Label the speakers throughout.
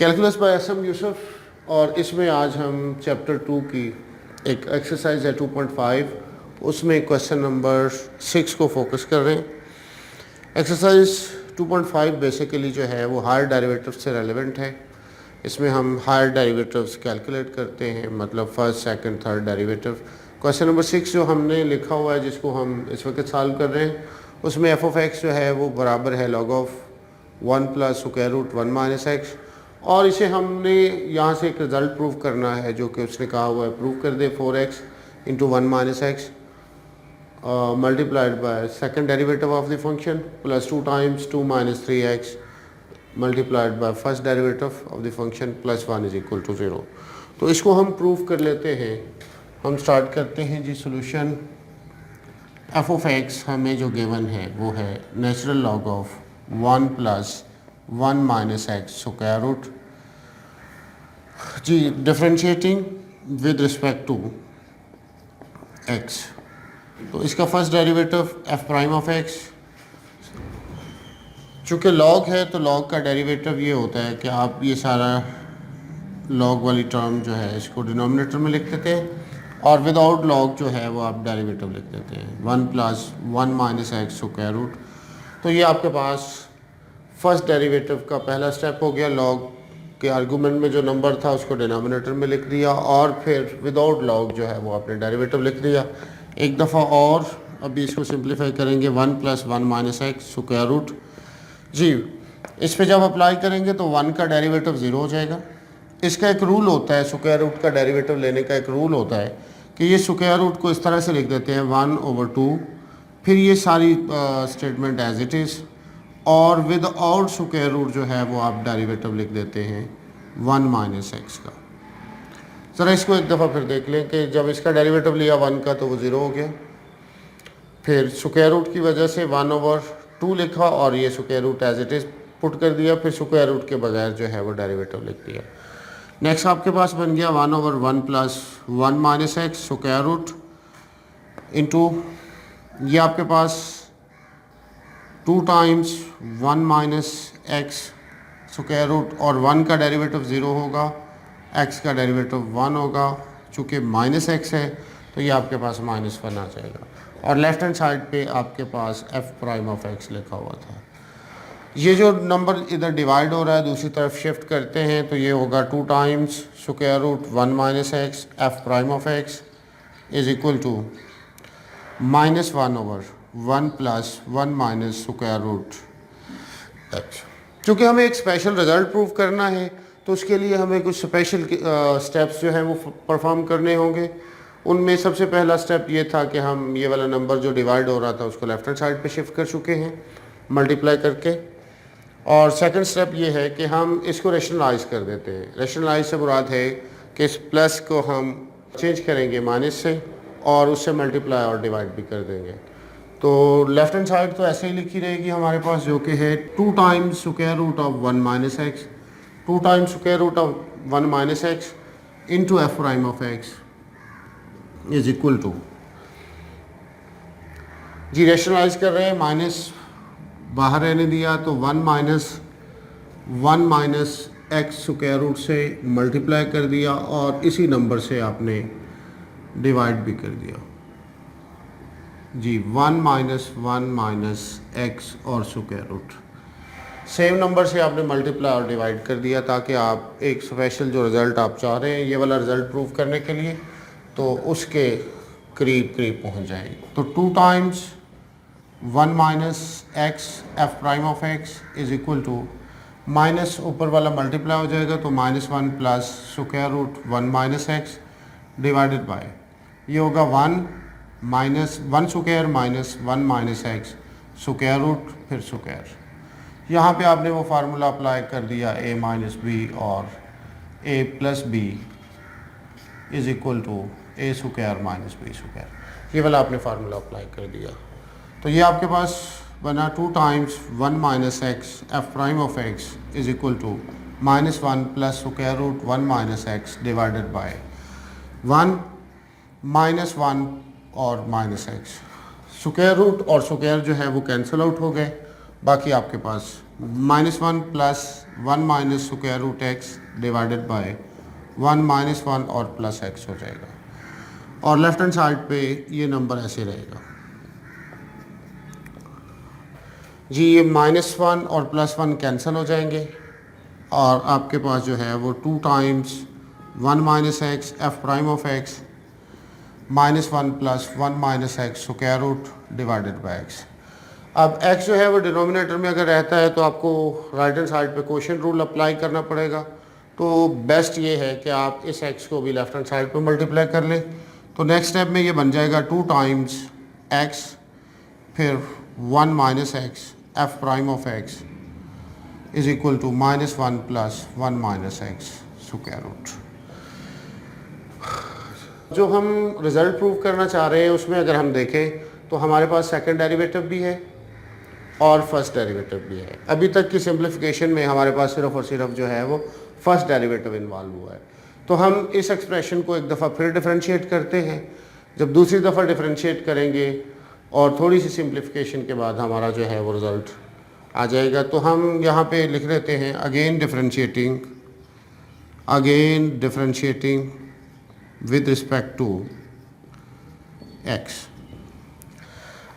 Speaker 1: Calculus bye SM. Yusuf. और इसमें आज हम चैप्टर 2 की एक एक्सरसाइज है 2.5, उसमें क्वेश्चन नंबर 6 को फोकस कर रहे हैं। एक्सरसाइज 2.5 बेसिकली जो है वो हायर डेरिवेटिव से रेलेवेंट है। इसमें हम हायर डेरिवेटिव्स कैलकुलेट करते हैं, मतलब first second third derivative. Question number 6 जो हमने लिखा हुआ है, जिसको हम इस वक्त सॉल्व कर रहे हैं, उसमें एफ ऑफ एक्स जो है वो बराबर है log of 1 plus square root 1 minus x. और इसे हमने यहाँ से एक रिज़ल्ट प्रूव करना है, जो कि उसने कहा हुआ है प्रूव कर दे 4x into 1 minus x multiplied by second derivative of the function plus 2 times 2 minus 3x multiplied by first derivative of the function plus 1 is equal to 0। तो इसको हम प्रूव कर लेते हैं। हम स्टार्ट करते हैं जी सोल्यूशन। एफ ऑफ एक्स हमें जो गिवन है वो है natural log of 1 plus 1 minus x square root जी, differentiating with respect to x. तो इसका first derivative F prime of x, चूँकि लॉग है तो लॉग का डेरिवेटिव ये होता है कि आप ये सारा लॉग वाली टर्म जो है इसको डिनोमिनेटर में लिख देते हैं, और विदाउट लॉग जो है वो आप डेरिवेटिव लिख देते हैं 1 plus 1 minus x square root. तो ये आपके पास फर्स्ट डेरिवेटिव का पहला स्टेप हो गया। लॉग के आर्गूमेंट में जो नंबर था उसको डिनोमिनेटर में लिख दिया, और फिर विदाउट लॉग जो है वो आपने डेरिवेटिव लिख दिया। एक दफ़ा और अभी इसको सिंप्लीफाई करेंगे, 1 plus 1 minus x square root जी। इस पे जब अप्लाई करेंगे तो 1 का डेरिवेटिव 0 हो जाएगा। इसका एक रूल होता है, स्क्वायर रूट का डेरिवेटिव लेने का एक रूल होता है कि ये स्क्वायर रूट को इस तरह से लिख देते हैं 1/2, फिर ये सारी स्टेटमेंट एज इट इज़, और विद आउट स्क्वायर रूट जो है वो आप डेरिवेटिव लिख देते हैं 1 माइनस एक्स का। ज़रा इसको एक दफ़ा फिर देख लें कि जब इसका डेरिवेटिव लिया 1 का तो वो 0 हो गया, फिर स्क्वायर रूट की वजह से 1/2 लिखा और ये square root as it is put कर दिया, फिर स्क्वायर रूट के बगैर जो है वो डेरिवेटिव लिख दिया। नेक्स्ट आपके पास बन गया 1/1 plus 1 minus x square root into ये आपके पास 2 times 1 minus x square root, और 1 का डेरिवेटिव 0 होगा, x का डेरिवेटिव 1 होगा। चूँकि माइनस एक्स है तो ये आपके पास -1 आ जाएगा, और लेफ्ट हैंड साइड पे आपके पास f प्राइम ऑफ x लिखा हुआ था। ये जो नंबर इधर डिवाइड हो रहा है दूसरी तरफ शिफ्ट करते हैं तो ये होगा 2 times square root 1 minus x f prime of x is equal to -1/1 plus 1 minus square root x। चूँकि हमें एक स्पेशल रिज़ल्ट प्रूव करना है तो उसके लिए हमें कुछ स्पेशल स्टेप्स जो हैं वो परफॉर्म करने होंगे। उनमें सबसे पहला स्टेप ये था कि हम ये वाला नंबर जो डिवाइड हो रहा था उसको लेफ्ट हैंड साइड पे शिफ्ट कर चुके हैं मल्टीप्लाई करके, और सेकंड स्टेप ये है कि हम इसको रेशनलाइज कर देते हैं। रेशनलाइज से मुराद है कि इस प्लस को हम चेंज करेंगे माइनस से, और उससे मल्टीप्लाई और डिवाइड भी कर देंगे। तो लेफ्ट हैंड साइड तो ऐसे ही लिखी रहेगी हमारे पास, जो कि है 2 times square root of 1 minus x, 2 times square root of 1 minus x into F prime of x is equal to जी, रेशनलाइज कर रहे हैं, माइनस बाहर रहने दिया तो 1 माइनस एक्स स्क्वायर रूट से मल्टीप्लाई कर दिया, और इसी नंबर से आपने डिवाइड भी कर दिया जी। 1 माइनस एक्स और स्क्वायर रूट सेम नंबर से आपने मल्टीप्लाई और डिवाइड कर दिया, ताकि आप एक स्पेशल जो रिज़ल्ट आप चाह रहे हैं ये वाला रिज़ल्ट प्रूव करने के लिए तो उसके करीब करीब पहुंच जाएंगे। तो 2 times 1 minus x F prime of x is equal to, minus ऊपर वाला मल्टीप्लाई हो जाएगा तो -1 plus square root 1 minus x divided by ये होगा 1 square minus 1 minus x square root फिर स्क्वायर। यहाँ पे आपने वो फार्मूला अप्लाई कर दिया a माइनस बी और a plus B is equal to a square minus B square, ये वाला आपने फार्मूला अप्लाई कर दिया। तो ये आपके पास बना 2 times 1 minus x F prime of x is equal to -1 plus square root 1 minus x divided by 1 और माइनस एक्स। स्क्वायर रूट और स्क्वायर जो है वो कैंसिल आउट हो गए, बाकी आपके पास -1 plus 1 minus square root x divided by 1 minus 1 और प्लस एक्स हो जाएगा, और लेफ्ट हैंड साइड पे ये नंबर ऐसे रहेगा जी। ये -1 और +1 कैंसिल हो जाएंगे और आपके पास जो है वो 2 times 1 minus x F prime of x -1 plus 1 minus x square root divided by x. अब x जो है वो डिनोमिनेटर में अगर रहता है तो आपको राइट हैंड साइड पे क्वोशिएंट रूल अप्लाई करना पड़ेगा। तो बेस्ट ये है कि आप इस x को भी लेफ्ट हैंड साइड पे मल्टीप्लाई कर लें। तो नेक्स्ट स्टेप में ये बन जाएगा 2 टाइम्स x फिर 1 minus x F prime of x is equal to -1 plus 1 minus x square root. जो हम रिज़ल्ट प्रूव करना चाह रहे हैं उसमें अगर हम देखें तो हमारे पास सेकंड डेरिवेटिव भी है और फर्स्ट डेरिवेटिव भी है। अभी तक की सिंप्लीफिकेशन में हमारे पास सिर्फ और सिर्फ जो है वो फर्स्ट डेरिवेटिव इन्वॉल्व हुआ है। तो हम इस एक्सप्रेशन को एक दफ़ा फिर डिफरेंशिएट करते हैं। जब दूसरी दफ़ा डिफरेंशिएट करेंगे और थोड़ी सी सिंप्लीफिकेशन के बाद हमारा जो है वो रिज़ल्ट आ जाएगा। तो हम यहाँ पे लिख लेते हैं again differentiating with respect to x.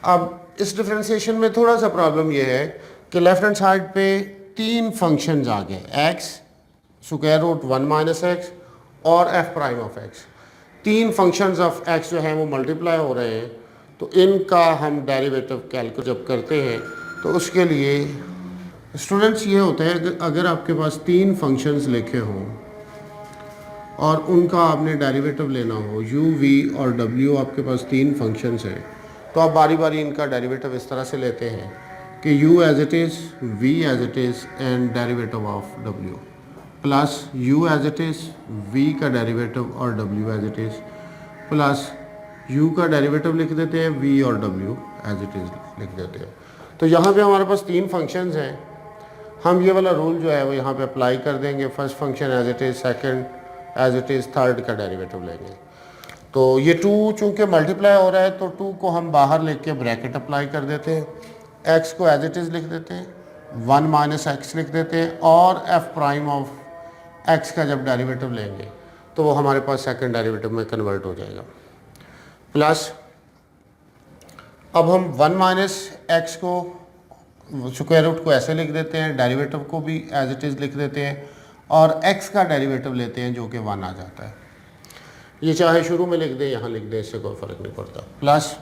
Speaker 1: अब इस डिफरेंशिएशन में थोड़ा सा प्रॉब्लम यह है कि लेफ्ट हैंड साइड पे 3 फंक्शंस आ गए, x square root 1 minus x और f prime of x. 3 functions of x जो हैं वो मल्टीप्लाई हो रहे हैं। तो इनका हम डेरिवेटिव कैलकुलेट जब करते हैं तो उसके लिए स्टूडेंट्स ये होता है अगर आपके पास 3 फंक्शंस लिखे हों और उनका आपने डेरिवेटिव लेना हो, u, v और w आपके पास 3 फंक्शंस हैं, तो आप बारी बारी इनका डेरिवेटिव इस तरह से लेते हैं कि u as it is, v as it is and derivative of w plus u as it is, v का डेरिवेटिव और w as it is plus u का डेरिवेटिव लिख देते हैं, v और w एज इट इज़ लिख देते हैं। तो यहाँ पे हमारे पास 3 फंक्शंस हैं। हम ये वाला रूल जो है वो यहाँ पे अप्लाई कर देंगे। First function as it is, second as it is, third का डेरिवेटिव लेंगे। तो ये 2 चूँकि मल्टीप्लाई हो रहा है तो 2 को हम बाहर लेके ब्रैकेट अप्लाई कर देते हैं, x को एज इट इज़ लिख देते हैं, 1 माइनस एक्स लिख देते हैं और f प्राइम ऑफ x का जब डेरिवेटिव लेंगे तो वो हमारे पास सेकंड डेरिवेटिव में कन्वर्ट हो जाएगा। प्लस अब हम 1 माइनस एक्स को स्क्वायर रूट को ऐसे लिख देते हैं, डेरिवेटिव को भी एज इट इज़ लिख देते हैं और x का डेरिवेटिव लेते हैं जो कि 1 आ जाता है। ये चाहे शुरू में लिख दें यहाँ लिख दें, इससे कोई फ़र्क नहीं पड़ता। प्लस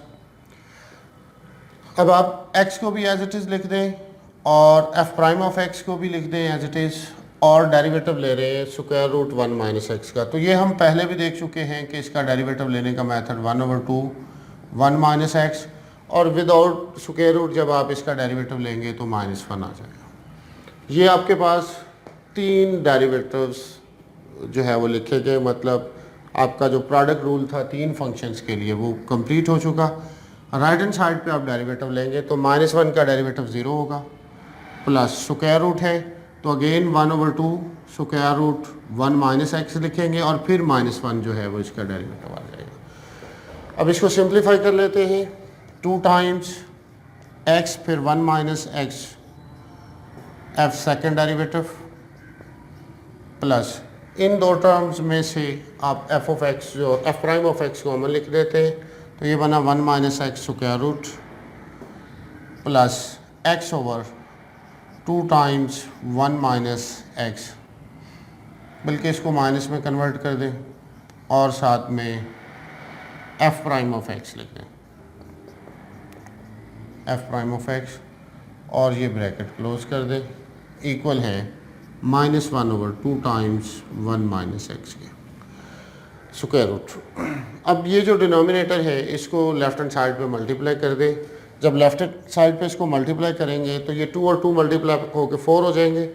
Speaker 1: अब आप x को भी एज इट इज़ लिख दें और f प्राइम ऑफ x को भी लिख दें एज इट इज़ और डेरिवेटिव ले रहे हैं स्क्वायर रूट 1 माइनस एक्स का। तो ये हम पहले भी देख चुके हैं कि इसका डेरिवेटिव लेने का मेथड 1/2 1 माइनस एक्स और विदाउट स्क्वायर रूट जब आप इसका डेरिवेटिव लेंगे तो -1 आ जाएगा। ये आपके पास 3 डेरिवेटिव्स जो है वो लिखे गए, मतलब आपका जो प्रोडक्ट रूल था 3 फंक्शंस के लिए वो कंप्लीट हो चुका। राइट हैंड साइड पे आप डेरिवेटिव लेंगे तो -1 का डेरिवेटिव 0 होगा, प्लस स्क्वायर रूट है तो again 1/2 square root 1 minus x लिखेंगे और फिर -1 जो है वो इसका डेरिवेटिव आ जाएगा। अब इसको सिंप्लीफाई कर लेते हैं, 2 टाइम्स x फिर 1 minus x f second derivative plus इन 2 टर्म्स में से आप f ऑफ x जो f प्राइम ऑफ x को कॉमन लिख देते हैं तो ये बना 1 minus x square root plus x over 2 times 1 minus x, बल्कि इसको माइनस में कन्वर्ट कर दें और साथ में f प्राइम ऑफ x लिख दें, f प्राइम ऑफ x और ये ब्रैकेट क्लोज कर दें, इक्वल है -1/2 टाइम्स 1 माइनस एक्स के स्क्वायर रूट। अब ये जो डिनोमिनेटर है इसको लेफ्ट हैंड साइड पे मल्टीप्लाई कर दें। जब लेफ्ट हैंड साइड पे इसको मल्टीप्लाई करेंगे तो ये 2 और 2 मल्टीप्लाई होकर 4 हो जाएंगे।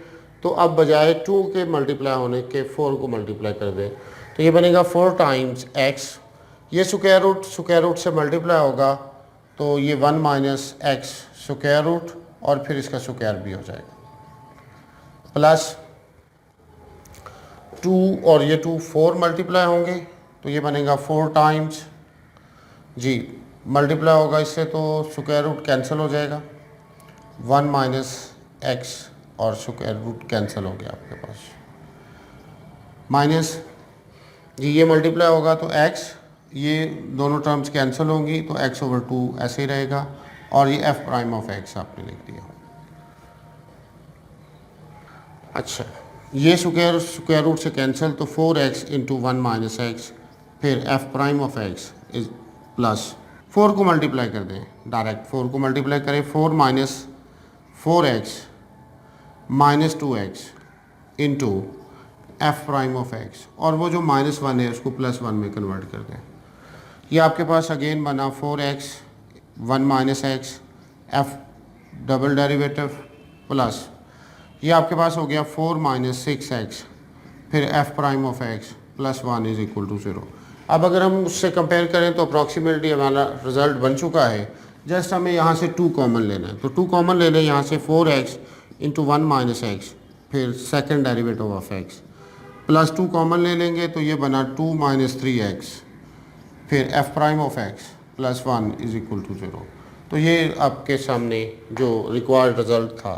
Speaker 1: तो अब बजाय 2 के मल्टीप्लाई होने के 4 को मल्टीप्लाई कर दें तो ये बनेगा 4 टाइम्स x, ये स्क्वायर रूट से मल्टीप्लाई होगा तो ये 1 माइनस एक्स स्क्वायर रूट और फिर इसका स्क्वायर भी हो जाएगा, प्लस 2 और ये 2 4 मल्टीप्लाई होंगे तो ये बनेगा 4 टाइम्स जी, मल्टीप्लाई होगा इससे तो स्क्वायर रूट कैंसिल हो जाएगा 1 माइनस एक्स और स्क्वायर रूट कैंसिल हो गया आपके पास, माइनस ये मल्टीप्लाई होगा तो x, ये दोनों टर्म्स कैंसिल होंगी तो x/2 ऐसे ही रहेगा, और ये f प्राइम ऑफ x आपने लिख दिया। अच्छा, ये स्क्वायर रूट से कैंसिल तो 4x इंटू 1 माइनस एक्स, फिर f prime of x is plus 4 को मल्टीप्लाई कर दें, डायरेक्ट 4 को मल्टीप्लाई करें, 4 minus 4x minus 2x into f prime of x, और वो जो -1 है उसको +1 में कन्वर्ट कर दें। ये आपके पास अगेन बना 4x 1 minus x f double derivative plus ये आपके पास हो गया 4 माइनस 6x, फिर f prime of x plus 1 is equal to 0। अब अगर हम उससे कंपेयर करें तो अप्रॉक्सीमेटली हमारा रिजल्ट बन चुका है। जस्ट हमें यहाँ से 2 कॉमन लेना है, तो 2 कॉमन ले लें यहाँ से, 4x इंटू 1 माइनस एक्स, फिर second derivative of x, plus 2 common ले लेंगे तो ये बना 2 माइनस 3x, फिर f prime of x plus 1 is equal to 0। तो ये आपके सामने जो रिक्वायर्ड रिज़ल्ट था